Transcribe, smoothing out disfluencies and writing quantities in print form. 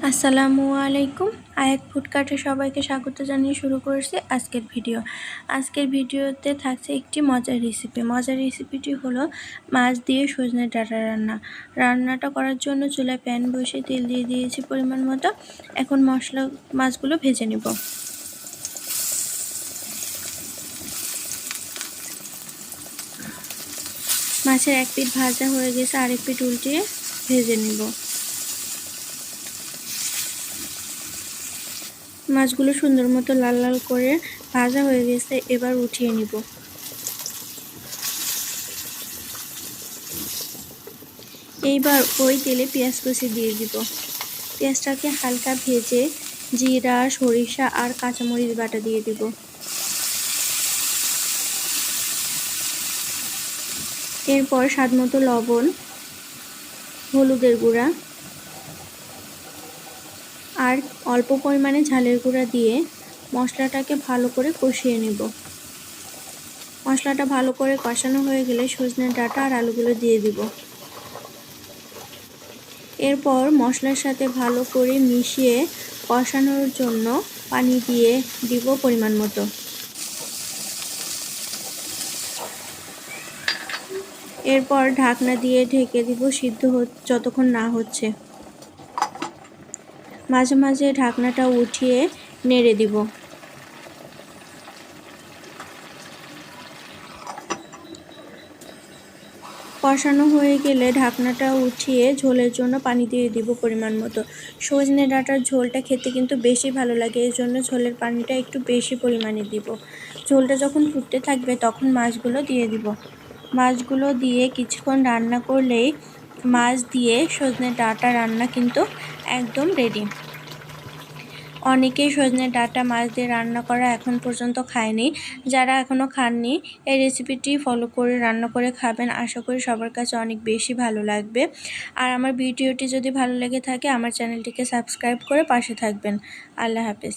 আসসালামু আলাইকুম। আয়াত ফুডকার্টে সবাইকে স্বাগত জানিয়ে শুরু করেছি আজকের ভিডিও। আজকের ভিডিওতে থাকছে একটি মজার রেসিপি। মজার রেসিপিটি হলো মাছ দিয়ে সজনে ডাঁটা রান্না। রান্নাটা করার জন্য চুলায় প্যান বসিয়ে তেল দিয়ে দিয়েছি পরিমাণ মতো। এখন মাছগুলো ভেজে নেব। মাছের এক পিঠ ভাজা হয়ে গেছে, আরেক পিঠ উল্টিয়ে ভেজে নেব। মাছগুলো সুন্দর মতো লাল লাল করে ভাজা হয়ে গেছে, এবার উঠিয়ে নিব। এইবার ওই তেলে পেঁয়াজ কুচি দিয়ে দিব। পেঁয়াজটাকে হালকা ভেজে জিরা, সরিষা আর কাঁচামরিচ বাটা দিয়ে দিব। এরপর স্বাদমতো লবণ, হলুদের গুঁড়া আর অল্প পরিমাণে ঝালের গুঁড়া দিয়ে মশলাটাকে ভালো করে কষিয়ে নেব। মশলাটা ভালো করে কষানো হয়ে গেলে সজনে ডাঁটা আর আলুগুলো দিয়ে দিব। এরপর মশলার সাথে ভালো করে মিশিয়ে কষানোর জন্য পানি দিয়ে দিব পরিমাণ মতো। এরপর ঢাকনা দিয়ে ঢেকে দিব সিদ্ধ যতক্ষণ না হচ্ছে। মাঝে মাঝে ঢাকনাটা উঠিয়ে নেড়ে দিব। কষানো হয়ে গেলে ঢাকনাটা উঠিয়ে ঝোলের জন্য পানি দিয়ে দিব পরিমাণ মতো। সজনে ডাঁটার ঝোলটা খেতে কিন্তু বেশি ভালো লাগে, এই জন্য ঝোলের পানিটা একটু বেশি পরিমাণে দিব। ঝোলটা যখন ফুটতে থাকবে তখন মাছগুলো দিয়ে দিব। মাছগুলো দিয়ে কিছুক্ষণ রান্না করলেই মাছ দিয়ে সজনে ডাঁটা রান্না কিন্তু একদম রেডি। অনেকেই সজনে ডাঁটা মাছ দিয়ে রান্না করা এখন পর্যন্ত খায়নি। যারা এখনও খাননি এই রেসিপিটি ফলো করে রান্না করে খাবেন, আশা করি সবার কাছে অনেক বেশি ভালো লাগবে। আর আমার ভিডিওটি যদি ভালো লেগে থাকে আমার চ্যানেলটিকে সাবস্ক্রাইব করে পাশে থাকবেন। আল্লাহ হাফেজ।